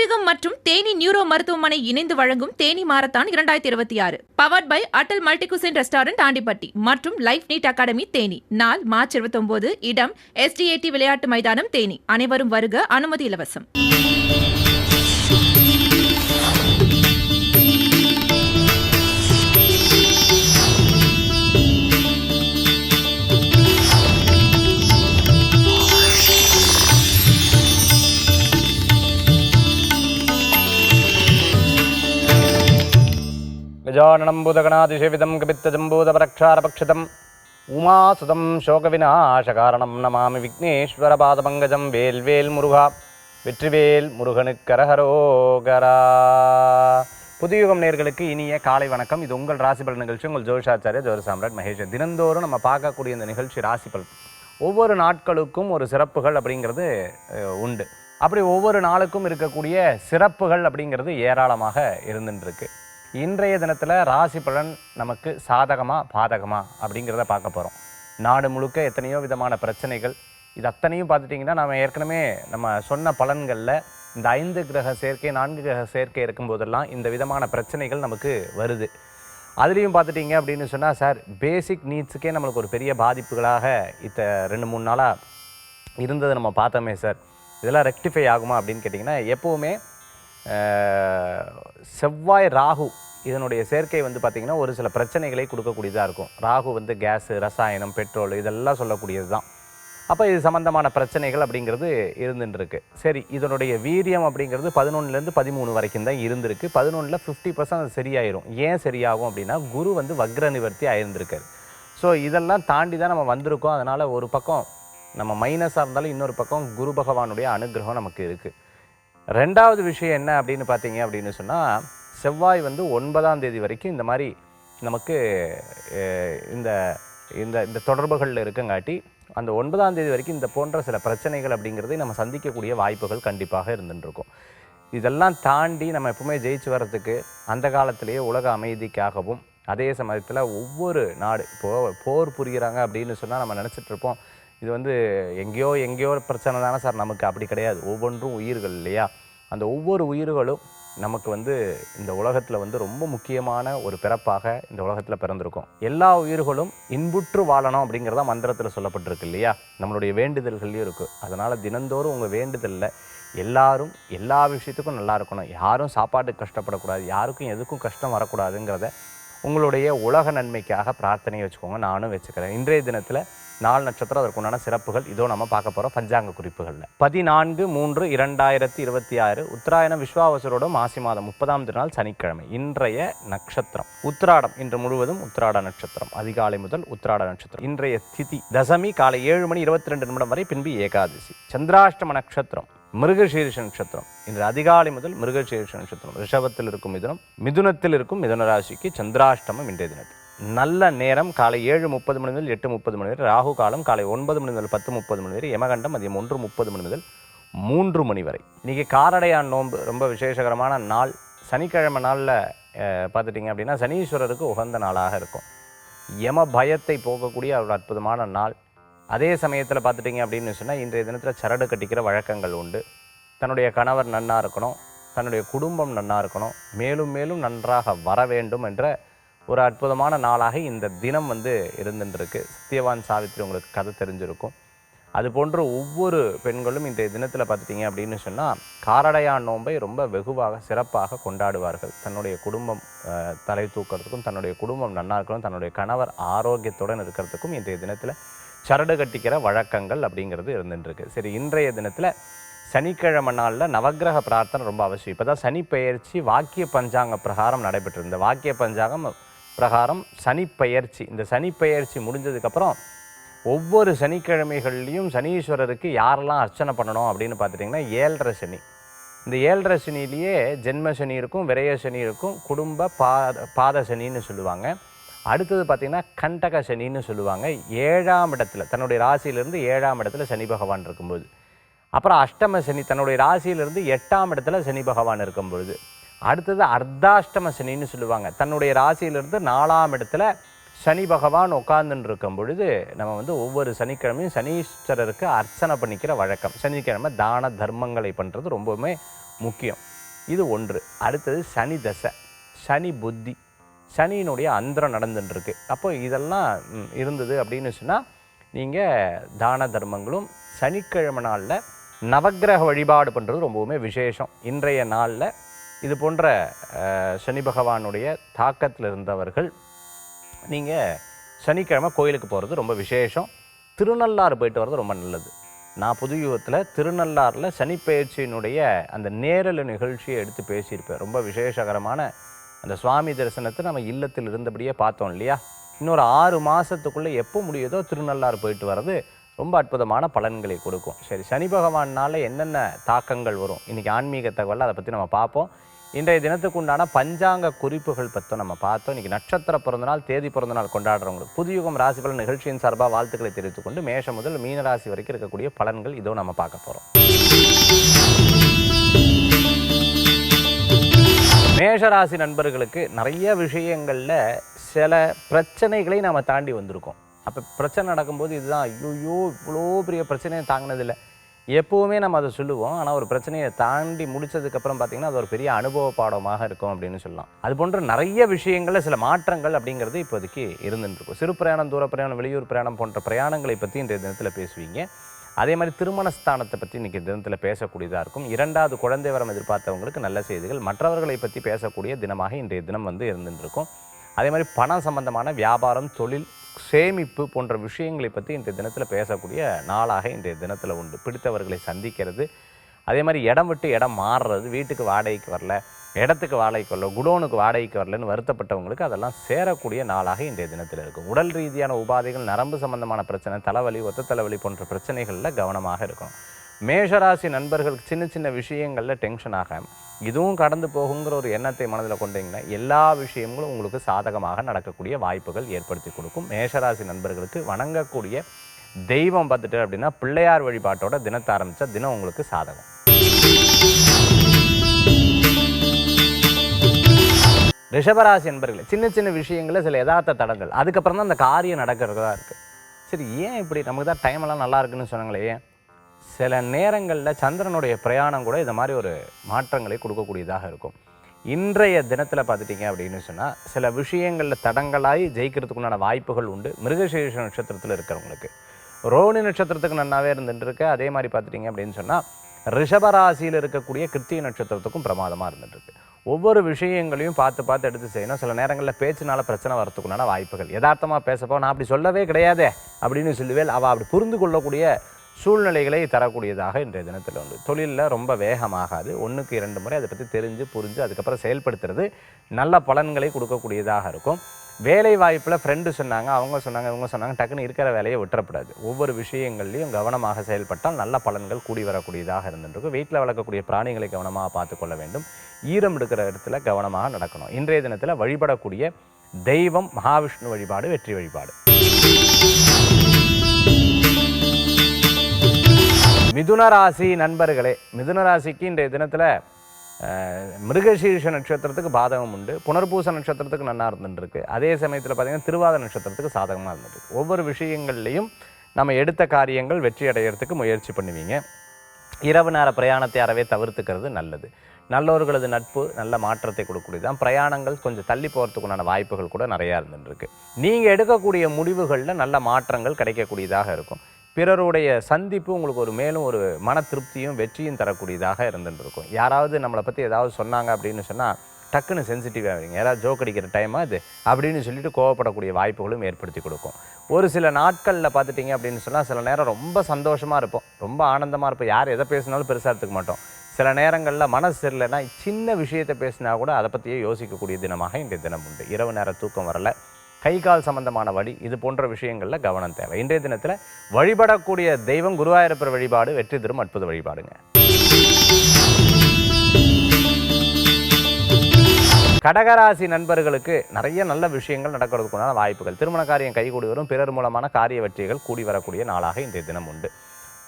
புதியகம் மற்றும் தேனி நியூரோ மருத்துவமனை இணைந்து வழங்கும் தேனி மாரத்தான் 2026 பவர்ட் பை அட்டல் மல்டிகுசின் ரெஸ்டாரண்ட் ஆண்டிப்பட்டி மற்றும் லைஃப் நீட் அகாடமி தேனி. நாள் மார்ச் 29. இடம் SDAT விளையாட்டு மைதானம் தேனி. அனைவரும் வருக, அனுமதி இலவசம். गजाननं भूतगणातिसेवितं कपित्तजम्बूतपरक्षारपक्षितम् उमासुतं शोकविनाशकारणं नमामि विघ्नेश्वरपादपङ्कजं. வேல்வேல் முருகா, வெற்றிவேல் முருகனுக்கரஹரோகரா. புதியுகம் நேயர்களுக்கு இனிய காலை வணக்கம். இது உங்கள் ராசிபலன் நிகழ்ச்சி. உங்கள் ஜோதிஷாச்சாரிய ஜோதிசாம்ராட் மகேஷ். தினந்தோறும் நம்ம பார்க்கக்கூடிய இந்த நிகழ்ச்சி ராசிபலன். ஒவ்வொரு நாட்களுக்கும் ஒரு சிறப்புகள் அப்படிங்கிறது உண்டு. அப்படி ஒவ்வொரு நாளுக்கும் இருக்கக்கூடிய சிறப்புகள் அப்படிங்கிறது ஏராளமாக இருந்துருக்கு. இன்றைய தினத்தில் ராசி பலன் நமக்கு சாதகமா பாதகமா அப்படிங்கிறத பார்க்க போகிறோம். நாடு முழுக்க எத்தனையோ விதமான பிரச்சனைகள், இது அத்தனையும் பார்த்துட்டிங்கன்னா நம்ம ஏற்கனவே நம்ம சொன்ன பலன்களில் இந்த 5 கிரக சேர்க்கை 4 கிரக சேர்க்கை இருக்கும்போதெல்லாம் இந்த விதமான பிரச்சனைகள் நமக்கு வருது. அதுலேயும் பார்த்துட்டிங்க அப்படின்னு சொன்னால் சார், பேசிக் நீட்ஸுக்கே நம்மளுக்கு ஒரு பெரிய பாதிப்புகளாக 2-3 நாளாக இருந்ததை நம்ம பார்த்தோமே சார், இதெல்லாம் ரெக்டிஃபை ஆகுமா அப்படின்னு கேட்டிங்கன்னா, எப்போவுமே செவ்வாய் ராகு இதனுடைய சேர்க்கை பார்த்திங்கன்னா ஒரு சில பிரச்சனைகளை கொடுக்கக்கூடியதாக இருக்கும். ராகு கேஸு, ரசாயனம், பெட்ரோல் இதெல்லாம் சொல்லக்கூடியது தான். அப்போ இது சம்மந்தமான பிரச்சனைகள் அப்படிங்கிறது இருந்துருக்கு. சரி, இதனுடைய வீரியம் அப்படிங்கிறது 11லேருந்து 13 வரைக்கும் தான் இருந்திருக்கு. 11ல் 50% அது சரியாயிரும். ஏன் சரியாகும் அப்படின்னா, குரு வக்ர நிவர்த்தி ஆயிருந்திருக்காரு. ஸோ இதெல்லாம் தாண்டி தான் நம்ம வந்திருக்கோம். அதனால் ஒரு பக்கம் நம்ம மைனஸாக இருந்தாலும் இன்னொரு பக்கம் குரு பகவானுடைய அனுகிரகம் நமக்கு இருக்குது. ரெண்டாவது விஷயம் என்ன அப்படின்னு பார்த்தீங்க அப்படின்னு சொன்னால், செவ்வாய் 9ஆம் தேதி வரைக்கும் இந்த மாதிரி நமக்கு இந்த இந்த இந்த தொடர்புகளில் இருக்கங்காட்டி அந்த 9ஆம் தேதி வரைக்கும் இந்த போன்ற சில பிரச்சனைகள் அப்படிங்கிறதை நம்ம சந்திக்கக்கூடிய வாய்ப்புகள் கண்டிப்பாக இருந்துருக்கும். இதெல்லாம் தாண்டி நம்ம எப்பவுமே ஜெயிச்சு வர்றதுக்கு அந்த காலத்திலேயே உலக அமைதிக்காகவும், அதே சமயத்தில் ஒவ்வொரு நாடு இப்போது போர் புரிகிறாங்க அப்படின்னு சொன்னால் நம்ம நினச்சிட்ருப்போம், இது எங்கேயோ பிரச்சனை தானே சார். நமக்கு அப்படி கிடையாது. ஒவ்வொன்றும் உயிர்கள் இல்லையா? அந்த ஒவ்வொரு உயிர்களும் நமக்கு இந்த உலகத்தில் ரொம்ப முக்கியமான ஒரு பிறப்பாக இந்த உலகத்தில் பிறந்திருக்கும். எல்லா உயிர்களும் இன்புற்று வாழணும் அப்படிங்கிறத மந்திரத்தில் சொல்லப்பட்டிருக்கு இல்லையா? நம்மளுடைய வேண்டுதல்கள்லையும் இருக்குது. அதனால் தினந்தோறும் உங்கள் வேண்டுதலில் எல்லாரும் எல்லா விஷயத்துக்கும் நல்லா இருக்கணும், யாரும் சாப்பாட்டுக்கு கஷ்டப்படக்கூடாது, யாருக்கும் எதுக்கும் கஷ்டம் வரக்கூடாதுங்கிறத உங்களுடைய உலக நன்மைக்காக பிரார்த்தனையை வச்சுக்கோங்க. நானும் வச்சுக்கிறேன். இன்றைய தினத்தில் 4 நட்சத்திரம், அதற்குண்டான சிறப்புகள் இதோ நம்ம பார்க்க போகிறோம் பஞ்சாங்க குறிப்புகளில். 14/3/2026 உத்தராயணம் விஸ்வாவசரோட மாசி மாதம் 30ஆம் திருநாள் சனிக்கிழமை. இன்றைய நட்சத்திரம் உத்திராடம். இன்று முழுவதும் உத்திராட நட்சத்திரம், அதிகாலை முதல் உத்திராட நட்சத்திரம். இன்றைய திதி தசமி காலை 7:22 வரை, பின்பு ஏகாதசி. சந்திராஷ்டம நட்சத்திரம் மிருகசீரிஷ நட்சத்திரம். இன்று அதிகாலை முதல் மிருகசீரிஷ நட்சத்திரம். ரிஷபத்தில் இருக்கும் மிதுனத்தில் இருக்கும் மிதுன ராசிக்கு சந்திராஷ்டமம் இன்றைய தினத்தில். நல்ல நேரம் காலை 7:30 முதல் 8:30 வரை. ராகு காலம் காலை 9 முதல் 10:30 வரை. யமகண்டம் மதியம் 1:30 முதல் 3 வரை. இன்றைக்கி காரடையான் நோன்பு ரொம்ப விசேஷகரமான நாள். சனிக்கிழமை நாளில் பார்த்துட்டிங்க அப்படின்னா சனீஸ்வரருக்கு உகந்த நாளாக இருக்கும். யம பயத்தை போக்கக்கூடிய ஒரு அற்புதமான நாள். அதே சமயத்தில் பார்த்துட்டிங்க அப்படின்னு சொன்னால், இன்றைய தினத்தில் சரடு கட்டிக்கிற வழக்கங்கள் உண்டு. தன்னுடைய கணவர் நன்னாக இருக்கணும், தன்னுடைய குடும்பம் நன்னாக இருக்கணும், மேலும் மேலும் நன்றாக வர வேண்டும் என்ற ஒரு அற்புதமான நாளாக இந்த தினம் இருந்துருக்கு. சத்யவான் சாவித்திரி உங்களுக்கு கதை தெரிஞ்சிருக்கும். அதுபோன்று ஒவ்வொரு பெண்களும் இன்றைய தினத்தில் பார்த்துட்டிங்க அப்படின்னு சொன்னால், காரடையான் நோன்பை ரொம்ப வெகுவாக சிறப்பாக கொண்டாடுவார்கள். தன்னுடைய குடும்பம் தலை தூக்கிறதுக்கும், தன்னுடைய குடும்பம் நன்னா இருக்கணும், தன்னுடைய கணவர் ஆரோக்கியத்துடன் இருக்கிறதுக்கும் இன்றைய தினத்தில் சரடு கட்டிக்கிற வழக்கங்கள் அப்படிங்கிறது இருந்துருக்கு. சரி, இன்றைய தினத்தில் சனிக்கிழமை நாளில் நவக்கிரக பிரார்த்தனை ரொம்ப அவசியம். இப்போ தான் சனி பெயர்ச்சி வாக்கிய பஞ்சாங்க பிரகாரம் நடைபெற்று இந்த வாக்கிய பஞ்சாங்கம் பிரகாரம் சனி பெயர்ச்சி, இந்த சனி பெயர்ச்சி முடிஞ்சதுக்கப்புறம் ஒவ்வொரு சனிக்கிழமைகள்லையும் சனீஸ்வரருக்கு யாரெல்லாம் அர்ச்சனை பண்ணணும் அப்படின்னு பார்த்துட்டிங்கன்னா, 7.5 சனி. இந்த 7.5 சனிலேயே ஜென்ம சனி இருக்கும், விரய சனி இருக்கும், குடும்ப பாத சனின்னு சொல்லுவாங்க. அடுத்தது பார்த்திங்கன்னா கண்டக சனின்னு சொல்லுவாங்க. 7ஆம் இடத்துல தன்னுடைய ராசியிலிருந்து 7ஆம் இடத்துல சனி பகவான் இருக்கும்போது, அப்புறம் அஷ்டம சனி தன்னுடைய ராசியிலிருந்து 8ஆம் இடத்துல சனி பகவான் இருக்கும்பொழுது, அடுத்தது அர்த்தாஷ்டம சனின்னு சொல்லுவாங்க. தன்னுடைய ராசியிலிருந்து 4ஆம் இடத்துல சனி பகவான் உட்கார்ந்துன்னு இருக்கும் பொழுது நம்ம ஒவ்வொரு சனிக்கிழமையும் சனீஸ்வரருக்கு அர்ச்சனை பண்ணிக்கிற வழக்கம். சனிக்கிழமை தான தர்மங்களை பண்ணுறது ரொம்பவுமே முக்கியம். இது ஒன்று. அடுத்தது சனி தசை, சனி புத்தி, சனியினுடைய அந்தரம் நடந்துட்டுருக்கு. அப்போ இதெல்லாம் இருந்தது அப்படின்னு சொன்னால் நீங்கள் தான தர்மங்களும் சனிக்கிழமை நாளில் நவக்கிரக வழிபாடு பண்ணுறது ரொம்பவுமே விசேஷம். இன்றைய நாளில் இது போன்ற சனி பகவானுடைய தாக்கத்தில் இருந்தவர்கள் நீங்கள் சனிக்கிழமை கோயிலுக்கு போகிறது ரொம்ப விசேஷம். திருநள்ளாறு போயிட்டு வர்றது ரொம்ப நல்லது. நான் புதுயுகத்தில் திருநள்ளாறில் சனிப்பெயர்ச்சியினுடைய அந்த நேரல் நிகழ்ச்சியை எடுத்து பேசியிருப்பேன். ரொம்ப விசேஷகரமான அந்த சுவாமி தரிசனத்தை நம்ம இல்லத்தில் இருந்தபடியே பார்த்தோம் இல்லையா. இன்னொரு 6 மாதத்துக்குள்ளே எப்போ முடியுதோ திருநள்ளாறு போயிட்டு வர்றது ரொம்ப அற்புதமான பலன்களை கொடுக்கும். சரி, சனி பகவானால் என்னென்ன தாக்கங்கள் வரும், இன்றைக்கி ஆன்மீக தகவல் அதை பற்றி நம்ம பார்ப்போம். இன்றைய தினத்துக்கு உண்டான பஞ்சாங்க குறிப்புகள் பற்றி நம்ம பார்த்தோம். இன்றைக்கி நட்சத்திர பிறந்தநாள், தேதி பிறந்தநாள் கொண்டாடுறவங்களுக்கு புதுயுகம் ராசி பலன் நிகழ்ச்சியின் சார்பாக வாழ்த்துக்களை தெரிவித்துக் கொண்டு மேஷம் முதல் மீனராசி வரைக்கும் இருக்கக்கூடிய பலன்கள் இதோ நம்ம பார்க்க போகிறோம். மேஷராசி நண்பர்களுக்கு நிறைய விஷயங்களில் சில பிரச்சனைகளை நாம் தாண்டி வந்திருக்கோம். அப்போ பிரச்சனை நடக்கும்போது இதுதான் ஐயோ இவ்வளோ பெரிய பிரச்சனையை தாங்கினதில்லை எப்போவுமே நம்ம அதை சொல்லுவோம். ஆனால் ஒரு பிரச்சனையை தாண்டி முடித்ததுக்கப்புறம் பார்த்திங்கன்னா அது ஒரு பெரிய அனுபவ பாடமாக இருக்கும் அப்படின்னு சொல்லலாம். அது போன்ற நிறைய விஷயங்களில் சில மாற்றங்கள் அப்படிங்கிறது இப்போதைக்கு இருந்துருக்கும். சிறு பிரயாணம், தூர பிரயாணம், வெளியூர் பிரயாணம் போன்ற பிரயாணங்களை பற்றி இன்றைய தினத்தில் பேசுவீங்க. அதே மாதிரி திருமணஸ்தானத்தை பற்றி இன்றைக்கி தினத்தில் பேசக்கூடியதாக இருக்கும். 2வது குழந்தை வரம் எதிர்பார்த்தவங்களுக்கு நல்ல செய்திகள், மற்றவர்களை பற்றி பேசக்கூடிய தினமாக இன்றைய தினம் இருந்துருக்கும். அதே மாதிரி பணம் சம்பந்தமான வியாபாரம், தொழில், சேமிப்பு போன்ற விஷயங்களை பற்றி இன்றைய தினத்தில் பேசக்கூடிய நாளாக இன்றைய தினத்தில் உண்டு. பிடித்தவர்களை சந்திக்கிறது, அதே மாதிரி இடம் விட்டு இடம் மாறுறது, வீட்டுக்கு வாடகைக்கு வரல, இடத்துக்கு வாடகைக்கு வரல, குடோனுக்கு வாடகைக்கு வரலன்னு வருத்தப்பட்டவங்களுக்கு அதெல்லாம் சேரக்கூடிய நாளாக இன்றைய தினத்தில் இருக்கும். உடல் ரீதியான உபாதைகள், நரம்பு சம்பந்தமான பிரச்சனை, தலைவலி, ஒத்த தலைவலி போன்ற பிரச்சனைகளில் கவனமாக இருக்கணும். மேஷராசி நண்பர்களுக்கு சின்ன சின்ன விஷயங்களில் டென்ஷன் ஆகாமல் இதுவும் கடந்து போகுங்கிற ஒரு எண்ணத்தை மனதில் கொண்டீங்கன்னா எல்லா விஷயங்களும் உங்களுக்கு சாதகமாக நடக்கக்கூடிய வாய்ப்புகள் ஏற்படுத்தி கொடுக்கும். மேஷராசி நண்பர்களுக்கு வணங்கக்கூடிய தெய்வம் பார்த்துட்டு அப்படின்னா பிள்ளையார் வழிபாட்டோட தினத்தை ஆரம்பித்தா தினம் உங்களுக்கு சாதகம். ரிஷபராசி நண்பர்கள் சின்ன சின்ன விஷயங்களில் சில யதார்த்த தடங்கள், அதுக்கப்புறம் தான் அந்த காரியம் நடக்கிறதா இருக்குது. சரி, ஏன் இப்படி நமக்கு தான் டைமெல்லாம் நல்லா இருக்குன்னு சொன்னாங்களே, ஏன் சில நேரங்களில் சந்திரனுடைய பிரயாணம் கூட இந்த மாதிரி ஒரு மாற்றங்களை கொடுக்கக்கூடியதாக இருக்கும். இன்றைய தினத்தில் பார்த்துட்டிங்க அப்படின்னு சொன்னால் சில விஷயங்களில் தடங்களாய் ஜெயிக்கிறதுக்குண்டான வாய்ப்புகள் உண்டு. மிருகசீரிஷ நட்சத்திரத்தில் இருக்கிறவங்களுக்கு, ரோஹிணி நட்சத்திரத்துக்கு நல்லாவே இருந்துட்டுருக்கு. அதே மாதிரி பார்த்துட்டிங்க அப்படின்னு சொன்னால் ரிஷபராசியில் இருக்கக்கூடிய கிருத்திகை நட்சத்திரத்துக்கும் பிரமாதமாக இருந்துட்டுருக்கு. ஒவ்வொரு விஷயங்களையும் பார்த்து பார்த்து எடுத்து செய்யணும். சில நேரங்களில் பேச்சினால பிரச்சனை வரத்துக்குண்டான வாய்ப்புகள், யதார்த்தமாக பேசப்போ நான் அப்படி சொல்லவே கிடையாதே அப்படின்னு சொல்லுவேன், அவள் அப்படி புரிந்து கொள்ளக்கூடிய சூழ்நிலைகளை தரக்கூடியதாக இன்றைய தினத்தில் உண்டு. தொழிலில் ரொம்ப வேகமாகாது, 1க்கு 2 முறை அதை பற்றி தெரிஞ்சு புரிஞ்சு அதுக்கப்புறம் செயல்படுத்துறது நல்ல பலன்களை கொடுக்கக்கூடியதாக இருக்கும். வேலை வாய்ப்பில் ஃப்ரெண்டு சொன்னாங்க, அவங்க சொன்னாங்க, இவங்க சொன்னாங்க, டக்குன்னு இருக்கிற வேலையை விட்டுறப்படாது. ஒவ்வொரு விஷயங்கள்லையும் கவனமாக செயல்பட்டால் நல்ல பலன்கள் கூடி வரக்கூடியதாக இருந்துருக்கும். வீட்டில் வளர்க்கக்கூடிய பிராணிகளை கவனமாக பார்த்துக்கொள்ள வேண்டும். ஈரம் எடுக்கிற இடத்துல கவனமாக நடக்கணும். இன்றைய தினத்தில் வழிபடக்கூடிய தெய்வம் மகாவிஷ்ணு வழிபாடு வெற்றி வழிபாடு. மிதுனராசி நண்பர்களே, மிதுனராசிக்கு இன்றைய தினத்தில் மிருகசீரிஷ நட்சத்திரத்துக்கு பாதகம் உண்டு, புனர்பூச நட்சத்திரத்துக்கு நல்லா இருந்துருக்கு. அதே சமயத்தில் பார்த்திங்கன்னா திருவாத நட்சத்திரத்துக்கு சாதகமாக இருந்துருக்கு. ஒவ்வொரு விஷயங்கள்லையும் நம்ம எடுத்த காரியங்கள் வெற்றி அடைகிறதுக்கு முயற்சி பண்ணுவீங்க. இரவு நேர பிரயாணத்தை அறவே தவிர்த்துக்கிறது நல்லது. நல்லவர்களது நட்பு நல்ல மாற்றத்தை கொடுக்கக்கூடியது தான். பிரயாணங்கள் கொஞ்சம் தள்ளி போகிறதுக்குண்டான வாய்ப்புகள் கூட நிறையா இருந்துருக்கு. நீங்கள் எடுக்கக்கூடிய முடிவுகளில் நல்ல மாற்றங்கள் கிடைக்கக்கூடியதாக இருக்கும். பிறருடைய சந்திப்பு உங்களுக்கு ஒரு மேலும் ஒரு மன திருப்தியும் வெற்றியும் தரக்கூடியதாக இருந்துருக்கும். யாராவது நம்மளை பற்றி ஏதாவது சொன்னாங்க அப்படின்னு சொன்னால் டக்குன்னு சென்சிட்டிவாக ஆகிங்க, யாராவது ஜோக் அடிக்கிற டைமாக அது அப்படின்னு சொல்லிட்டு கோவப்படக்கூடிய வாய்ப்புகளும் ஏற்படுத்தி கொடுக்கும். ஒரு சில நாட்களில் பார்த்துட்டிங்க அப்படின்னு சொன்னால் சில நேரம் ரொம்ப சந்தோஷமாக இருப்போம், ரொம்ப ஆனந்தமாக இருப்போம், யார் எதை பேசினாலும் பெருசாக எடுத்துக்க மாட்டோம். சில நேரங்களில் மனசு சரியில்லைன்னா சின்ன விஷயத்தை பேசினா கூட அதை பற்றியே யோசிக்கக்கூடிய தினமாக இன்றைய தினம் உண்டு. இரவு நேர தூக்கம் வரல, கை கால் சம்பந்தமான வலி, இது போன்ற விஷயங்களில் கவனம் தேவை. இன்றைய தினத்தில் வழிபடக்கூடிய தெய்வம் குருவாயூரப்பர் வழிபாடு வெற்றி தரும் அற்புத வழிபாடுங்க. கடகராசி நண்பர்களுக்கு நிறைய நல்ல விஷயங்கள் நடக்கிறதுக்குண்டான வாய்ப்புகள், திருமண காரியம் கைகூடி வரும், பிறர் மூலமான காரிய வெற்றிகள் கூடி வரக்கூடிய நாளாக இன்றைய தினம் உண்டு.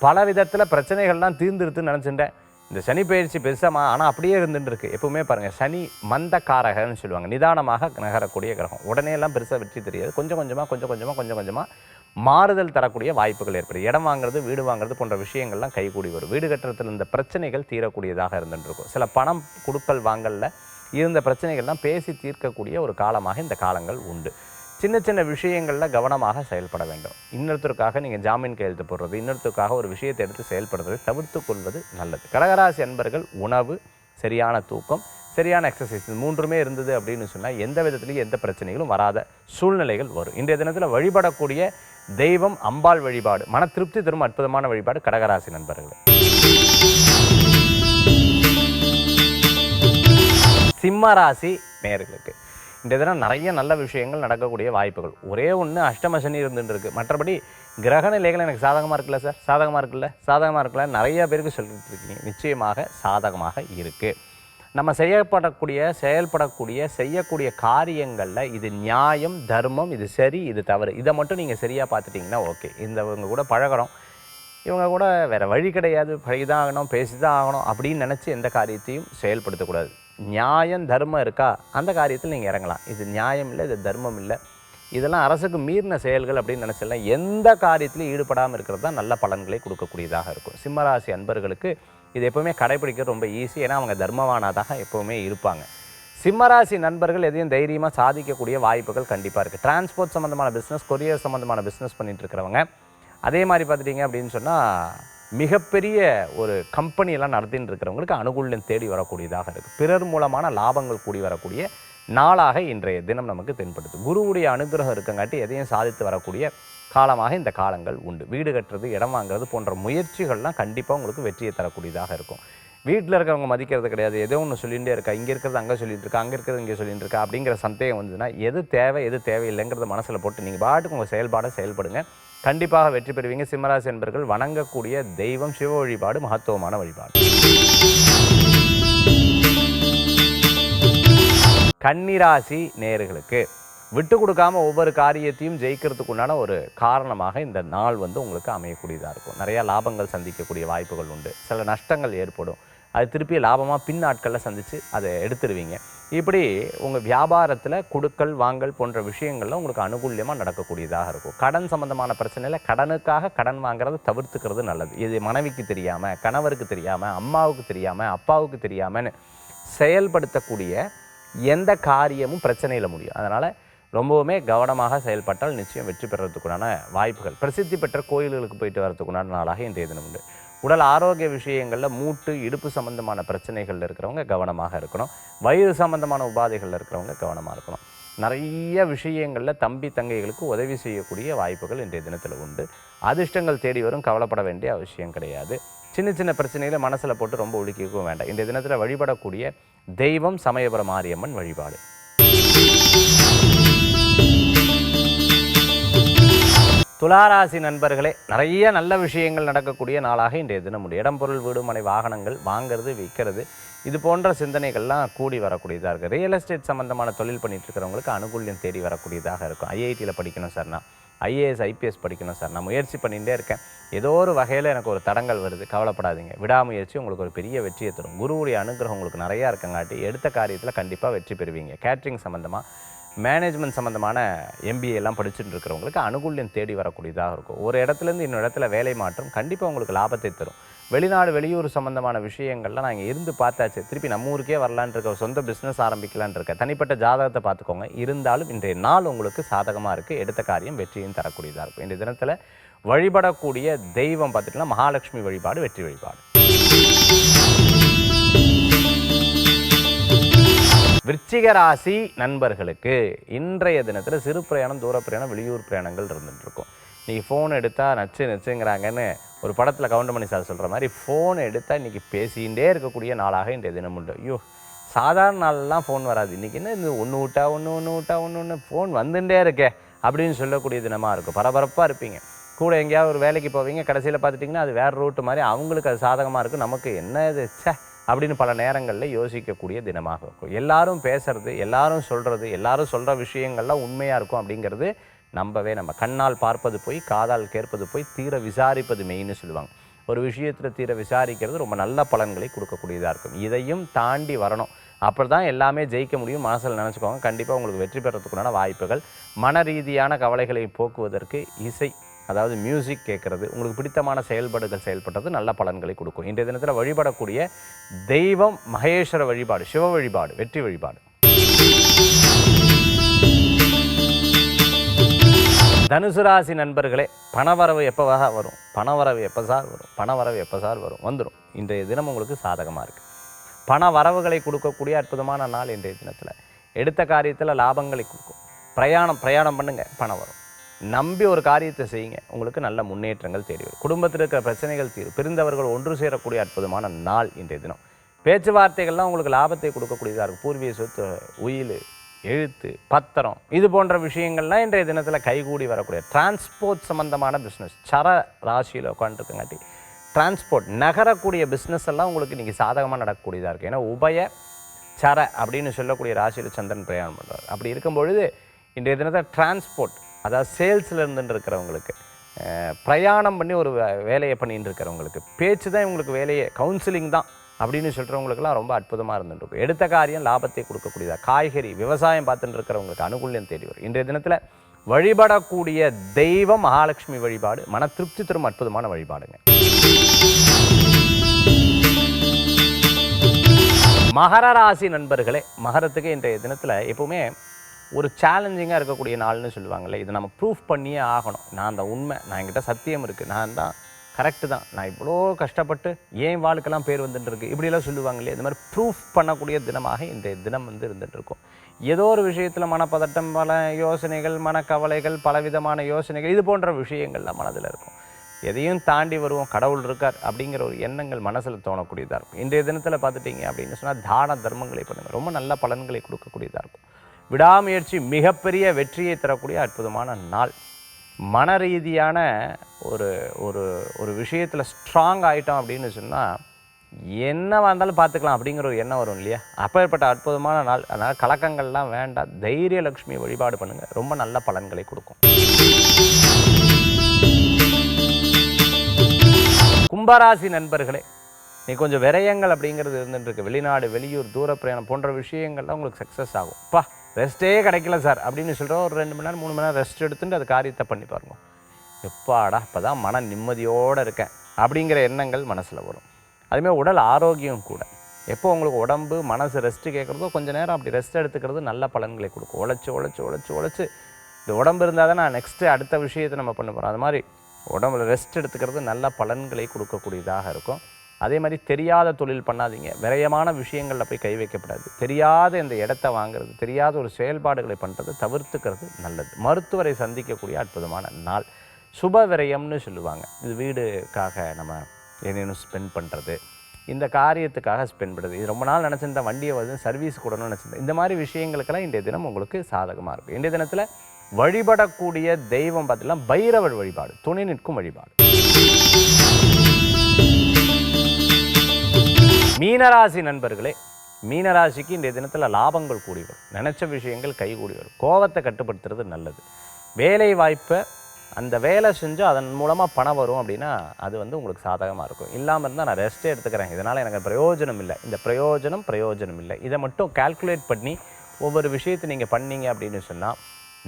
பல விதத்தில் பிரச்சனைகள்லாம் தீர்ந்துருத்துன்னு நினச்சிட்டேன். இந்த சனி பயிற்சி பெருசாக ஆனால் அப்படியே இருந்துட்டு இருக்கு. எப்பவுமே பாருங்கள், சனி மந்த காரகன்னு சொல்லுவாங்க, நிதானமாக நகரக்கூடிய கிரகம். உடனே எல்லாம் பெருசாக வெற்றி தெரியாது, கொஞ்சம் கொஞ்சமாக மாறுதல் தரக்கூடிய வாய்ப்புகள் ஏற்படும். இடம் வாங்குறது, வீடு வாங்குறது போன்ற விஷயங்கள்லாம் கைகூடி வரும். வீடு கட்டுறதுல இந்த பிரச்சனைகள் தீரக்கூடியதாக இருந்துருக்கும். சில பணம் கொடுக்கல் வாங்கல்ல இருந்த பிரச்சனைகள்லாம் பேசி தீர்க்கக்கூடிய ஒரு காலமாக இந்த காலங்கள் உண்டு. சின்ன சின்ன விஷயங்களில் கவனமாக செயல்பட வேண்டும். இன்னொருத்தருக்காக நீங்கள் ஜாமீன் கையெழுத்து போடுறது, இன்னொருத்தருக்காக ஒரு விஷயத்தை எடுத்து செயல்படுறதை தவிர்த்து கொள்வது நல்லது. கடகராசி அன்பர்கள் உணவு, சரியான தூக்கம், சரியான எக்ஸசைஸ் இது 3மே இருந்தது அப்படின்னு சொன்னால் எந்த விதத்துலையும் எந்த பிரச்சனைகளும் வராத சூழ்நிலைகள் வரும். இன்றைய தினத்தில் வழிபடக்கூடிய தெய்வம் அம்பாள் வழிபாடு மன திருப்தி தரும் அற்புதமான வழிபாடு கடகராசி நண்பர்கள். சிம்மராசி நேயர்களுக்கு இன்றைய தினம் நிறைய நல்ல விஷயங்கள் நடக்கக்கூடிய வாய்ப்புகள். ஒரே ஒன்று அஷ்டம சனி இருந்துட்டு இருக்கு. மற்றபடி கிரக நிலைகள் எனக்கு சாதகமாக இருக்குல்ல சார், சாதகமாக இருக்குல்ல நிறைய பேருக்கு சொல்லிட்டு இருக்கீங்க. நிச்சயமாக சாதகமாக இருக்குது. நம்ம செய்யக்கூடிய காரியங்களில் இது நியாயம், தர்மம், இது சரி, இது தவறு, இதை மட்டும் நீங்கள் சரியாக பார்த்துட்டிங்கன்னா ஓகே. இவங்க கூட பழகிறோம், இவங்க கூட வேறு வழி கிடையாது, பழகிதான் ஆகணும், பேசிதான் ஆகணும் அப்படின்னு நினச்சி எந்த காரியத்தையும் செயல்படுத்தக்கூடாது. நியாயம் தர்மம் இருக்கா அந்த காரியத்தில் நீங்கள் இறங்கலாம். இது நியாயம் இல்லை, இது தர்மம் இல்லை, இதெல்லாம் அரசுக்கு மீறின செயல்கள் அப்படின்னு நினச்சிடலாம். எந்த காரியத்திலையும் ஈடுபடாமல் இருக்கிறது தான் நல்ல பலன்களை கொடுக்கக்கூடியதாக இருக்கும். சிம்மராசி அன்பர்களுக்கு இது எப்போவுமே கடைபிடிக்கிறது ரொம்ப ஈஸி. ஏன்னா அவங்க தர்மவானாதாக எப்போவுமே இருப்பாங்க. சிம்மராசி நண்பர்கள் எதையும் தைரியமாக சாதிக்கக்கூடிய வாய்ப்புகள் கண்டிப்பாக இருக்குது. டிரான்ஸ்போர்ட் சம்மந்தமான பிஸ்னஸ், கொரியர் சம்மந்தமான பிஸ்னஸ் பண்ணிகிட்டு இருக்கிறவங்க, அதே மாதிரி பார்த்துட்டிங்க அப்படின்னு சொன்னால் மிகப்பெரிய ஒரு கம்பெனியெல்லாம் நடத்தின்னு இருக்கிறவங்களுக்கு அனுகூல்யம் தேடி வரக்கூடியதாக இருக்குது. பிறர் மூலமான லாபங்கள் கூடி வரக்கூடிய நாளாக இன்றைய தினம் நமக்கு தென்படுது. குருவுடைய அனுகிரகம் இருக்கங்காட்டி எதையும் சாதித்து வரக்கூடிய காலமாக இந்த காலங்கள் உண்டு. வீடு கட்டுறது, இடம் வாங்குறது போன்ற முயற்சிகள்லாம் கண்டிப்பாக உங்களுக்கு வெற்றியை தரக்கூடியதாக இருக்கும். வீட்டில் இருக்கிறவங்க மதிக்கிறது கிடையாது, ஏதோ ஒன்று சொல்லிகிட்டே இருக்கா, இங்கே இருக்கிறது அங்கே சொல்லிட்டு இருக்கா, அங்கே இருக்கிறது இங்கே சொல்லிட்டு இருக்கா அப்படிங்கிற சந்தேகம் வந்ததுன்னா எது தேவை எது தேவையில்லைங்கிறத மனசில் போட்டு நீங்கள் பாட்டுக்கு உங்கள் செயல்பாடை செயல்படுங்க. கண்டிப்பாக வெற்றி பெறுவீங்க. சிம்மராசி என்பர்கள் வணங்கக்கூடிய தெய்வம் சிவ வழிபாடு மகத்துவமான வழிபாடு. கன்னிராசி நேயர்களுக்கு விட்டு கொடுக்காம ஒவ்வொரு காரியத்தையும் ஜெயிக்கிறதுக்கு உண்டான ஒரு காரணமாக இந்த நாள் உங்களுக்கு அமையக்கூடியதாக இருக்கும். நிறையா லாபங்கள் சந்திக்கக்கூடிய வாய்ப்புகள் உண்டு. சில நஷ்டங்கள் ஏற்படும், அது திருப்பி லாபமாக பின் நாட்களில் சந்தித்து அதை எடுத்துடுவீங்க. இப்படி உங்கள் வியாபாரத்தில் கொடுக்கல் வாங்கல் போன்ற விஷயங்கள்ல உங்களுக்கு அனுகூல்யமாக நடக்கக்கூடியதாக இருக்கும். கடன் சம்பந்தமான பிரச்சனையில் கடனுக்காக கடன் வாங்குறதை தவிர்த்துக்கிறது நல்லது. இது மனைவிக்கு தெரியாமல், கணவருக்கு தெரியாமல், அம்மாவுக்கு தெரியாமல், அப்பாவுக்கு தெரியாமல்னு செயல்படுத்தக்கூடிய எந்த காரியமும் பிரச்சனையில் முடியும். அதனால் ரொம்பவுமே கவனமாக செயல்பட்டால் நிச்சயம் வெற்றி பெறறதுக்குண்டான வாய்ப்புகள். பிரசித்தி பெற்ற கோயில்களுக்கு போயிட்டு வரதுக்குண்டான நாளாக இன்றைய தினம் உண்டு. உடல் ஆரோக்கிய விஷயங்களில் மூட்டு இடுப்பு சம்பந்தமான பிரச்சனைகள் இருக்கிறவங்க கவனமாக இருக்கணும். வயிறு சம்பந்தமான உபாதைகளில் இருக்கிறவங்க கவனமாக இருக்கணும். நிறைய விஷயங்களில் தம்பி தங்கைகளுக்கு உதவி செய்யக்கூடிய வாய்ப்புகள் இன்றைய தினத்தில் உண்டு. அதிர்ஷ்டங்கள் தேடி வரும், கவலைப்பட வேண்டிய அவசியம் கிடையாது. சின்ன சின்ன பிரச்சனைகளை மனசில் போட்டு ரொம்ப ஒழுக்கிக்கவும் வேண்டாம். இன்றைய தினத்தில் வழிபடக்கூடிய தெய்வம் சமயபுரம் மாரியம்மன் வழிபாடு. துளாராசி நண்பர்களே, நிறைய நல்ல விஷயங்கள் நடக்கக்கூடிய நாளாக இன்றைய தினம் உண்டு. இடம் பொருள் வீடு மனை வாகனங்கள் வாங்கிறது விற்கிறது இது போன்ற சிந்தனைகள்லாம் கூடி வரக்கூடியதாக இருக்குது. ரியல் எஸ்டேட் சம்மந்தமான தொழில் பண்ணிட்டு இருக்கிறவங்களுக்கு அனுகூல்யம் தேடி வரக்கூடியதாக இருக்கும். ஐஐடியில் படிக்கணும் சார், நான் ஐஏஎஸ் ஐபிஎஸ் படிக்கணும் சார், நான் முயற்சி பண்ணிகிட்டே இருக்கேன், ஏதோ ஒரு வகையில் எனக்கு ஒரு தடங்கள் வருது, கவலைப்படாதீங்க. விடாமுயற்சி உங்களுக்கு ஒரு பெரிய வெற்றியை தரும். குருவுடைய அனுகிரகம் உங்களுக்கு நிறையா இருக்கங்காட்டி எடுத்த காரியத்தில் கண்டிப்பாக வெற்றி பெறுவீங்க. கேட்ரிங் சம்மந்தமாக, மேனேஜ்மெண்ட் சம்மந்தமான எம்பிஏ எல்லாம் படிச்சுட்டு இருக்கிறவங்களுக்கு அனுகூல்யம் தேடி வரக்கூடியதாக இருக்கும். ஒரு இடத்துலேருந்து இன்னொரு இடத்துல வேலை மாற்றம் கண்டிப்பாக உங்களுக்கு லாபத்தை தரும். வெளிநாடு வெளியூர் சம்மந்தமான விஷயங்கள்லாம் நான் இங்கே இருந்து பார்த்தாச்சு, திருப்பி நம்ம ஊருக்கே வரலான் இருக்க, சொந்த பிஸ்னஸ் ஆரம்பிக்கலான் இருக்க, தனிப்பட்ட ஜாதகத்தை பார்த்துக்கோங்க. இருந்தாலும் இன்றைய நாள் உங்களுக்கு சாதகமாக இருக்குது. எடுத்த காரியம் வெற்றியும் தரக்கூடியதாக இருக்கும். இன்றைய தினத்தில் வழிபடக்கூடிய தெய்வம் பார்த்துட்டுனா மகாலட்சுமி வழிபாடு வெற்றி வழிபாடு. விருச்சிக ராசி நண்பர்களுக்கு இன்றைய தினத்தில் சிறு பிரயாணம், தூர பிரயாணம், வெளியூர் பிரயாணங்கள் இருந்துகிட்ருக்கும். இன்றைக்கி ஃபோன் எடுத்தால் நச்சுங்கிறாங்கன்னு ஒரு படத்தில் கவுண்டமணி சார் சொல்கிற மாதிரி ஃபோன் எடுத்தால் இன்றைக்கி பேசிகிட்டே இருக்கக்கூடிய நாளாக இன்றைய தினம் உண்டு. ஐயோ, சாதாரண நாளெலாம் ஃபோன் வராது, இன்றைக்கி என்ன இது ஒன்று விட்டா ஒன்று ஃபோன் வந்துட்டே இருக்கே அப்படின்னு சொல்லக்கூடிய தினமாக இருக்கும். பரபரப்பாக இருப்பீங்க. கூட எங்கேயாவது ஒரு வேலைக்கு போவீங்க, கடைசியில் பார்த்துட்டிங்கன்னா அது வேறு ரூட்டு மாதிரி அவங்களுக்கு அது சாதகமாக இருக்கும், நமக்கு என்ன இது அப்படின்னு பல நேரங்களில் யோசிக்கக்கூடிய தினமாக இருக்கும். எல்லாரும் பேசுறது, எல்லாரும் சொல்கிறது, எல்லாரும் சொல்கிற விஷயங்கள்லாம் உண்மையாக இருக்கும் அப்படிங்கிறது நம்ம கண்ணால் பார்ப்பது போய் காதால் கேட்பது போய் தீர விசாரிப்பது மெயின்னு சொல்லுவாங்க. ஒரு விஷயத்தில் தீர விசாரிக்கிறது ரொம்ப நல்ல பலன்களை கொடுக்கக்கூடியதாக இருக்கும். இதையும் தாண்டி வரணும், அப்படி தான் எல்லாமே ஜெயிக்க முடியும். மனசில் நினச்சிக்கோங்க. கண்டிப்பாக உங்களுக்கு வெற்றி பெறத்துக்குண்டான வாய்ப்புகள். மன ரீதியான கவலைகளை போக்குவதற்கு இசை, அதாவது மியூசிக் கேட்குறது, உங்களுக்கு பிடித்தமான செயல்பாடுகள் செயல்படுறது நல்ல பலன்களை கொடுக்கும். இன்றைய தினத்தில் வழிபடக்கூடிய தெய்வம் மகேஸ்வர வழிபாடு, சிவ வழிபாடு, வெற்றி வழிபாடு. தனுசு ராசி நண்பர்களே, பணவரவு எப்போவாக வரும்? பணவரவு எப்போ சார் வரும்? பணவரவு எப்போ சார் வரும்? வந்துடும். இன்றைய தினம் உங்களுக்கு சாதகமாக இருக்குது. பண வரவுகளை கொடுக்கக்கூடிய அற்புதமான நாள் இன்றைய தினத்தில். எடுத்த காரியத்தில் லாபங்களை கொடுக்கும். பிரயாணம் பண்ணுங்கள், பணம் வரும். நம்பி ஒரு காரியத்தை செய்யுங்க, உங்களுக்கு நல்ல முன்னேற்றங்கள் தேடி வரும். குடும்பத்தில் இருக்கிற பிரச்சனைகள் தீரும். பிரிந்தவர்கள் ஒன்று சேரக்கூடிய அற்புதமான நாள் இன்றைய தினம். பேச்சுவார்த்தைகள்லாம் உங்களுக்கு லாபத்தை கொடுக்கக்கூடியதாக இருக்கும். பூர்வீக சொத்து, உயில், எழுத்து, பத்திரம், இது போன்ற விஷயங்கள்லாம் இன்றைய தினத்தில் கைகூடி வரக்கூடிய டிரான்ஸ்போர்ட் சம்பந்தமான பிஸ்னஸ். சர ராசியில் உட்காந்துருக்கங்காட்டி டிரான்ஸ்போர்ட் நகரக்கூடிய பிஸ்னஸ் எல்லாம் உங்களுக்கு இன்றைக்கி சாதகமாக நடக்கக்கூடியதாக இருக்குது. ஏன்னா உபய சர அப்படின்னு சொல்லக்கூடிய ராசியில் சந்திரன் பிரயாணம் பண்ணுறார். அப்படி இருக்கும்பொழுது இன்றைய தினத்தில் டிரான்ஸ்போர்ட், அதாவது சேல்ஸில் இருந்துட்டு இருக்கிறவங்களுக்கு, பிரயாணம் பண்ணி ஒரு வேலையை பண்ணிட்டு இருக்கிறவங்களுக்கு, பேச்சு தான் இவங்களுக்கு வேலையே, கவுன்சிலிங் தான் அப்படின்னு சொல்கிறவங்களுக்குலாம் ரொம்ப அற்புதமாக இருந்துருக்கும். எடுத்த காரியம் லாபத்தை கொடுக்கக்கூடியதாக. காய்கறி விவசாயம் பார்த்துட்டு இருக்கிறவங்களுக்கு அனுகூல்யம் தேடி வரும். இன்றைய தினத்தில் வழிபடக்கூடிய தெய்வம் மகாலட்சுமி வழிபாடு, மன திருப்தி தரும் அற்புதமான வழிபாடுங்க. மகர ராசி நண்பர்களே, மகரத்துக்கு இன்றைய தினத்தில் எப்பவுமே ஒரு சேலஞ்சிங்காக இருக்கக்கூடிய நாள்னு சொல்லுவாங்கள்ல, இதை நம்ம ப்ரூஃப் பண்ணியே ஆகணும். நான் அந்த உண்மை, நான் என்கிட்ட சத்தியம் இருக்குது, நான் தான் கரெக்டு தான், நான் இவ்வளோ கஷ்டப்பட்டு ஏன் வாழ்க்கெல்லாம் பேர் வந்துட்டு இருக்கு, இப்படிலாம் சொல்லுவாங்க இல்லையா, இந்த மாதிரி ப்ரூஃப் பண்ணக்கூடிய தினமாக இன்றைய தினம் இருந்துகிட்டு இருக்கும். ஏதோ ஒரு விஷயத்தில் மனப்பதட்டம், பல யோசனைகள், மனக்கவலைகள், பலவிதமான யோசனைகள், இது போன்ற விஷயங்கள்லாம் மனதில் இருக்கும். எதையும் தாண்டி வருவோம், கடவுள் இருக்கார் அப்படிங்கிற ஒரு எண்ணங்கள் மனசில் தோணக்கூடியதாக இருக்கும். இன்றைய தினத்தில் பார்த்துட்டிங்க அப்படின்னு சொன்னால் தான தர்மங்களை பண்ணுங்கள், ரொம்ப நல்ல பலன்களை கொடுக்கக்கூடியதாக இருக்கும். விடாமுயற்சி மிகப்பெரிய வெற்றியை தரக்கூடிய அற்புதமான நாள். மன ரீதியான ஒரு ஒரு ஒரு விஷயத்தில் ஸ்ட்ராங் ஆகிட்டோம் அப்படின்னு சொன்னால் என்னவாக இருந்தாலும் பார்த்துக்கலாம் அப்படிங்கிற ஒரு எண்ணம் வரும் இல்லையா, அப்பேற்பட்ட அற்புதமான நாள். அதனால் கலக்கங்கள்லாம் வேண்டாம், தைரிய லக்ஷ்மி வழிபாடு பண்ணுங்கள், ரொம்ப நல்ல பலன்களை கொடுக்கும். கும்பராசி நண்பர்களே, நீ கொஞ்சம் விரயங்கள் அப்படிங்கிறது இருந்துட்டு இருக்கு. வெளிநாடு, வெளியூர், தூர பிரயாணம் போன்ற விஷயங்கள்லாம் உங்களுக்கு சக்ஸஸ் ஆகும். ரெஸ்ட்டே கிடைக்கல சார் அப்படின்னு சொல்கிறோம், ஒரு 2 மணி நேரம் 3 மணி நேரம் ரெஸ்ட் எடுத்துட்டு அது காரியத்தை பண்ணி பாருங்க. எப்பாடா இப்போ தான் மன நிம்மதியோடு இருக்கேன் அப்படிங்கிற எண்ணங்கள் மனசில் வரும். அதுமாதிரி உடல் ஆரோக்கியம் கூட, எப்போ உங்களுக்கு உடம்பு மனசு ரெஸ்ட்டு கேட்குறதோ கொஞ்சம் நேரம் அப்படி ரெஸ்ட் எடுத்துக்கிறது நல்ல பலன்களை கொடுக்கும். உழைச்சி இந்த உடம்பு இருந்தால் தான் நான் நெக்ஸ்ட்டு அடுத்த விஷயத்தை நம்ம பண்ண போகிறோம். அது மாதிரி உடம்புல ரெஸ்ட் எடுத்துக்கிறது நல்ல பலன்களை கொடுக்கக்கூடியதாக இருக்கும். அதே மாதிரி தெரியாத தொழில் பண்ணாதீங்க, விரயமான விஷயங்களில் போய் கை வைக்கப்படாது. தெரியாத இந்த இடத்த வாங்கிறது, தெரியாத ஒரு செயல்பாடுகளை பண்ணுறது தவிர்த்துக்கிறது நல்லது. மருத்துவரை சந்திக்கக்கூடிய அற்புதமான நாள். சுப விரயம்னு சொல்லுவாங்க. இது வீடுக்காக நம்ம ஏதேனும் ஸ்பெண்ட் பண்ணுறது, இந்த காரியத்துக்காக ஸ்பெண்ட் பண்ணுறது, இது ரொம்ப நாள் நினச்சிருந்தேன், வண்டியை வந்து சர்வீஸ் கூடணும்னு நினச்சிருந்தேன், இந்த மாதிரி விஷயங்களுக்கெல்லாம் இன்றைய தினம் உங்களுக்கு சாதகமாக இருக்கும். இன்றைய தினத்தில் வழிபடக்கூடிய தெய்வம் பார்த்தீங்கன்னா பைரவர் வழிபாடு, துணை நிற்கும் வழிபாடு. மீனராசி நண்பர்களே, மீனராசிக்கு இன்றைய தினத்தில் லாபங்கள் கூடி வரும். நினச்ச விஷயங்கள் கைகூடி வரும். கோபத்தை கட்டுப்படுத்துறது நல்லது. வேலை வாய்ப்பை அந்த வேலை செஞ்சு அதன் மூலமாக பணம் வரும் அப்படின்னா அது வந்து உங்களுக்கு சாதகமாக இருக்கும். இல்லாமல் இருந்தால் நான் ரெஸ்ட்டே எடுத்துக்கிறேன், இதனால் எனக்கு பிரயோஜனம் இல்லை, இந்த பிரயோஜனம் இல்லை, இதை மட்டும் கால்குலேட் பண்ணி ஒவ்வொரு விஷயத்தை நீங்கள் பண்ணீங்க அப்படின்னு சொன்னால்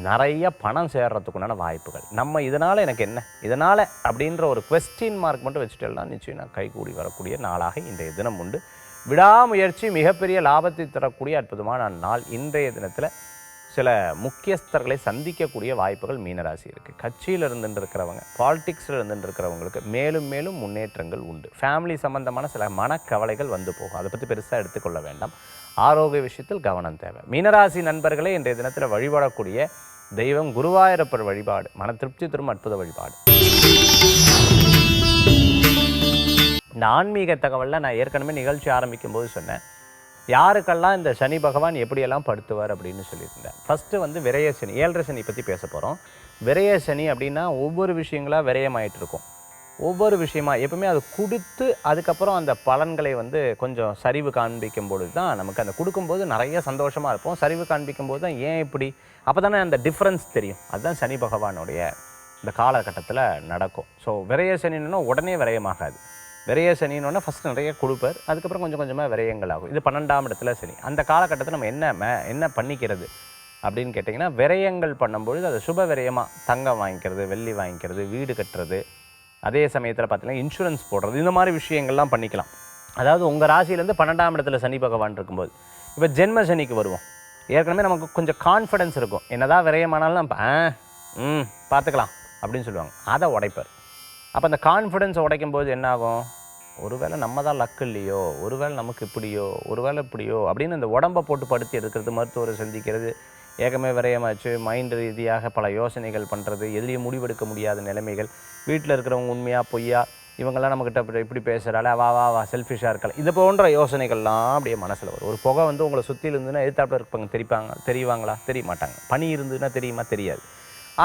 நிறைய பணம் சேர்றதுக்குண்டான வாய்ப்புகள். நம்ம இதனால் எனக்கு என்ன, இதனால் அப்படின்ற ஒரு குவெஸ்டின் மார்க் மட்டும் வச்சுட்டெல்லாம் நிச்சயம் நான் கைகூடி வரக்கூடிய நாளாக இன்றைய தினம் உண்டு. விடாமுயற்சி மிகப்பெரிய லாபத்தை தரக்கூடிய அற்புதமான நாள். இன்றைய தினத்தில் சில முக்கியஸ்தர்களை சந்திக்கக்கூடிய வாய்ப்புகள் மீனராசி இருக்குது. கட்சியில் இருந்துட்டு இருக்கிறவங்க, பாலிடிக்ஸில் இருந்துட்டு இருக்கிறவங்களுக்கு மேலும் மேலும் முன்னேற்றங்கள் உண்டு. ஃபேமிலி சம்பந்தமான சில மனக்கவலைகள் வந்து போகும், அதை பற்றி பெருசாக எடுத்துக்கொள்ள வேண்டாம். ஆரோக்கிய விஷயத்தில் கவனம் தேவை. மீனராசி நண்பர்களே, இன்றைய தினத்தில் வழிபடக்கூடிய தெய்வம் குருவாயூரப்பர் வழிபாடு, மன திருப்தி தரும் அற்புத வழிபாடு. இந்த ஆன்மீக தகவலில் நான் ஏற்கனவே நிகழ்ச்சி ஆரம்பிக்கும் போது சொன்னேன், யாருக்கெல்லாம் இந்த சனி பகவான் எப்படியெல்லாம் படுத்துவார் அப்படின்னு சொல்லியிருந்தேன். ஃபஸ்ட்டு வந்து விரய சனி, 7.5 சனி பற்றி பேச போகிறோம். விரய சனி அப்படின்னா ஒவ்வொரு விஷயங்களாக விரயமாயிட்டு இருக்கும். ஒவ்வொரு விஷயமா எப்பவுமே அது கொடுத்து அதுக்கப்புறம் அந்த பலன்களை வந்து கொஞ்சம் சரிவு காண்பிக்கும் பொழுது தான் நமக்கு அந்த கொடுக்கும்போது நிறைய சந்தோஷமாக இருப்போம். சரிவு காண்பிக்கும் போது தான் ஏன் இப்படி, அப்போ தானே அந்த டிஃப்ரென்ஸ் தெரியும். அதுதான் சனி பகவானுடைய இந்த காலகட்டத்தில் நடக்கும். ஸோ விரய சனின்னா உடனே விரயமாகாது. விரய சனின்னு ஃபஸ்ட் நிறைய கொடுப்பார், அதுக்கப்புறம் கொஞ்சம் கொஞ்சமாக விரயங்கள் ஆகும். இது 12ஆம் இடத்துல சனி. அந்த காலகட்டத்தில் நம்ம என்ன பண்ணிக்கிறது அப்படின்னு கேட்டிங்கன்னா, விரயங்கள் பண்ணும்பொழுது அது சுப விரயமாக தங்கம் வாங்கிக்கிறது, வெள்ளி வாங்கிக்கிறது, வீடு கட்டுறது, அதே சமயத்தில் பார்த்தீங்கன்னா இன்சூரன்ஸ் போடுறது, இந்த மாதிரி விஷயங்கள்லாம் பண்ணிக்கலாம். அதாவது உங்கள் ராசியிலேருந்து 12ஆம் இடத்துல சனி பகவான் இருக்கும்போது, இப்போ ஜென்ம சனிக்கு வருவோம். ஏற்கனவே நமக்கு கொஞ்சம் கான்ஃபிடன்ஸ் இருக்கும், என்னதான் விரயமானாலும் நம்ம பார்த்துக்கலாம் அப்படின்னு சொல்லுவாங்க. அதை உடைப்பார். அப்போ அந்த கான்ஃபிடென்ஸை உடைக்கும் போது என்ன ஆகும், ஒருவேளை நம்ம தான் லக்கு இல்லையோ, ஒருவேளை நமக்கு இப்படியோ, ஒருவேளை இப்படியோ அப்படின்னு அந்த உடம்பை போட்டு படுத்தி எடுக்கிறது, மருத்துவரை சந்திக்கிறது, ஏகமே விரயமாச்சு, மைண்ட் ரீதியாக பல யோசனைகள் பண்ணுறது, எதுலேயும் முடிவெடுக்க முடியாத நிலைமைகள், வீட்டில் இருக்கிறவங்க உண்மையாக பொய்யா, இவங்கெல்லாம் நம்மக்கிட்ட இப்படி பேசுகிறாள், வா வா வா செல்ஃபிஷாக இருக்கலாம், இது போன்ற யோசனைகள்லாம் அப்படியே மனசில் வரும். ஒரு புகை வந்து உங்களை சுற்றியில் இருந்துன்னா எதிர்த்தாப்பில் இருப்பாங்க தெரியவாங்களா, தெரிய மாட்டாங்க. பனி இருந்ததுன்னா தெரியுமா, தெரியாது.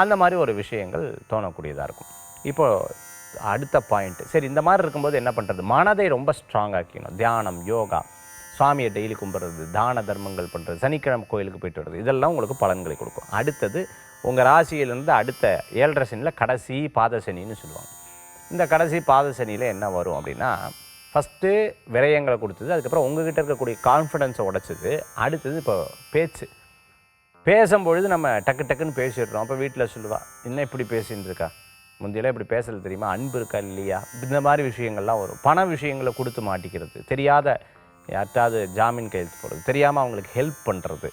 அந்த மாதிரி ஒரு விஷயங்கள் தோணக்கூடியதாக இருக்கும். இப்போது அடுத்த பாயிண்ட், சரி இந்த மாதிரி இருக்கும்போது என்ன பண்ணுறது, மனதை ரொம்ப ஸ்ட்ராங் ஆக்கிக்கணும். தியானம், யோகா, சுவாமியை டெய்லி கும்பிட்றது, தான தர்மங்கள் பண்ணுறது, சனிக்கிழமை கோயிலுக்கு போய்ட்டு வர்றது, இதெல்லாம் உங்களுக்கு பலன்களை கொடுக்கும். அடுத்தது உங்கள் ராசியிலேருந்து அடுத்த 7.5 சனியில் கடைசி பாத சனின்னு சொல்லுவாங்க. இந்த கடைசி பாத சனியில் என்ன வரும் அப்படின்னா, ஃபஸ்ட்டு விரயங்களை கொடுத்தது, அதுக்கப்புறம் உங்ககிட்ட இருக்கக்கூடிய கான்ஃபிடென்ஸை உடைச்சது. அடுத்தது இப்போ பேசும்பொழுது நம்ம டக்குன்னு பேசிடுறோம். அப்போ வீட்டில் சொல்லுவா, என்ன இப்படி பேசின்னு இருக்கா, முந்தையெல்லாம் இப்படி பேசல தெரியுமா, அன்பு இருக்கா இல்லையா, இந்த மாதிரி விஷயங்கள்லாம் வரும். பண விஷயங்களை கொடுத்து மாட்டிக்கிறது, தெரியாத யார்ட்டாவது ஜாமீன் கையெழுத்து போடுறது, தெரியாமல் அவங்களுக்கு ஹெல்ப் பண்ணுறது,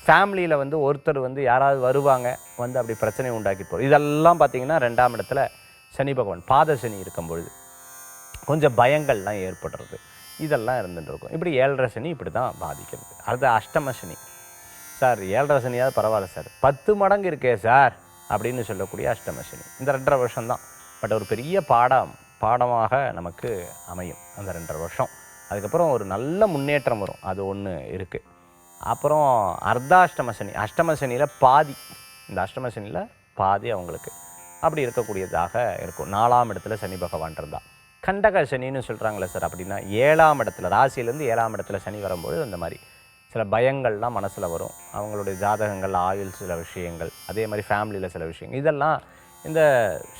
ஃபேமிலியில் வந்து ஒருத்தர் வந்து யாராவது வருவாங்க வந்து அப்படி பிரச்சனை உண்டாக்கி போகிறது, இதெல்லாம் பார்த்திங்கன்னா 2ஆம் இடத்துல சனி பகவான் பாத சனி இருக்கும் பொழுது கொஞ்சம் பயங்கள்லாம் ஏற்படுறது, இதெல்லாம் இருந்துட்டு இருக்கும். இப்படி 7.5 சனி இப்படி தான் பாதிக்கிறது. அடுத்து அஷ்டம சனி. சார் 7.5 சனியாவது பரவாயில்ல சார், 10 மடங்கு இருக்கே சார் அப்படின்னு சொல்லக்கூடிய அஷ்டம சனி. இந்த 2.5 வருஷம் தான், பட் ஒரு பெரிய பாடமாக நமக்கு அமையும் அந்த 2.5 வருஷம். அதுக்கப்புறம் ஒரு நல்ல முன்னேற்றம் வரும், அது ஒன்று இருக்குது. அப்புறம் அர்த்தாஷ்டம சனி, அஷ்டம சனியில் பாதி, இந்த அஷ்டம சனியில் பாதி அவங்களுக்கு அப்படி இருக்கக்கூடியதாக இருக்கும். 4ஆம் இடத்துல சனி பகவான் இருந்தால் கண்டக சனின்னு சொல்கிறாங்களே சார், அப்படின்னா 7ஆம் இடத்துல, ராசியிலேருந்து 7ஆம் இடத்துல சனி வரும்போது அந்த மாதிரி சில பயங்கள்லாம் மனசில் வரும். அவங்களுடைய ஜாதகங்கள், ஆயுள் சில விஷயங்கள், அதே மாதிரி ஃபேமிலியில் சில விஷயங்கள், இதெல்லாம் இந்த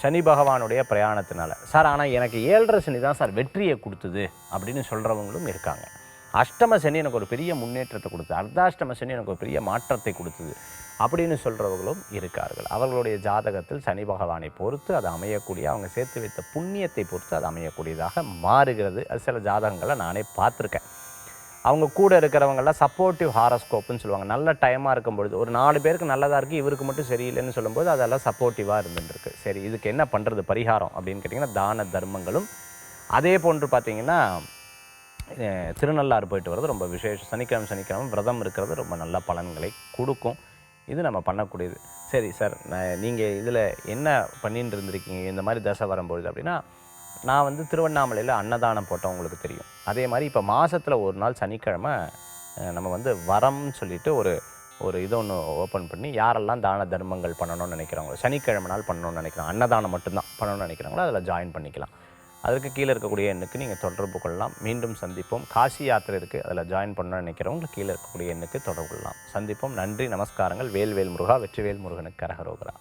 சனி பகவானுடைய பிரயாணத்தினால. சார் ஆனால் எனக்கு 7.5 சனி தான் சார் வெற்றியை கொடுத்தது அப்படின்னு சொல்கிறவங்களும் இருக்காங்க. அஷ்டம சனி எனக்கு ஒரு பெரிய முன்னேற்றத்தை கொடுத்தது, அர்த்தாஷ்டம சனி எனக்கு ஒரு பெரிய மாற்றத்தை கொடுத்தது அப்படின்னு சொல்கிறவங்களும் இருக்கார்கள். அவர்களுடைய ஜாதகத்தில் சனி பகவானை பொறுத்து அது அமையக்கூடிய, அவங்க சேர்த்து வைத்த புண்ணியத்தை பொறுத்து அது அமையக்கூடியதாக மாறுகிறது. அது சில ஜாதகங்களை நானே பார்த்துருக்கேன். அவங்க கூட இருக்கிறவங்கெல்லாம் சப்போர்ட்டிவ் ஹாரோஸ்கோப்புன்னு சொல்லுவாங்க. நல்ல டைமாக இருக்கும்பொழுது ஒரு 4 பேருக்கு நல்லதாக இருக்குது, இவருக்கு மட்டும் சரியில்லைன்னு சொல்லும்போது அதெல்லாம் சப்போர்ட்டிவாக இருந்துருக்கு. சரி, இதுக்கு என்ன பண்ணுறது பரிகாரம் அப்படின்னு கேட்டிங்கன்னா, தான தர்மங்களும், அதே போன்று பார்த்திங்கன்னா திருநள்ளாறு போயிட்டு வர்றது ரொம்ப விசேஷம். சனிக்கிழமை விரதம் இருக்கிறது ரொம்ப நல்ல பலன்களை கொடுக்கும். இது நம்ம பண்ணக்கூடியது. சரி சார், நீங்கள் இதில் என்ன பண்ணிட்டு இருந்திருக்கீங்க இந்த மாதிரி தசை வரும்பொழுது அப்படின்னா, நான் வந்து திருவண்ணாமலையில் அன்னதானம் போட்டோம், உங்களுக்கு தெரியும். அதே மாதிரி இப்போ மாதத்தில் ஒரு நாள் சனிக்கிழமை நம்ம வந்து வரம்னு சொல்லிட்டு ஒரு இதை ஒன்று ஓப்பன் பண்ணி, யாரெல்லாம் தான தர்மங்கள் பண்ணணும்னு நினைக்கிறாங்களோ, சனிக்கிழமை நாள் பண்ணணும்னு நினைக்கிறாங்க, அன்னதானம் மட்டும்தான் பண்ணணும்னு நினைக்கிறாங்களோ அதில் ஜாயின் பண்ணிக்கலாம். அதற்கு கீழே இருக்கக்கூடிய எண்ணுக்கு நீங்கள் தொடர்பு கொள்ளலாம். மீண்டும் சந்திப்போம். காசி யாத்திரை இருக்குது, அதில் ஜாயின் பண்ணணும்னு நினைக்கிறவங்க கீழே இருக்கக்கூடிய எண்ணுக்கு தொடர்பு கொள்ளலாம். சந்திப்போம். நன்றி, நமஸ்காரங்கள். வேல்வேல் முருகா, வெற்றிவேல் முருகனுக்கு கரகரோகரா.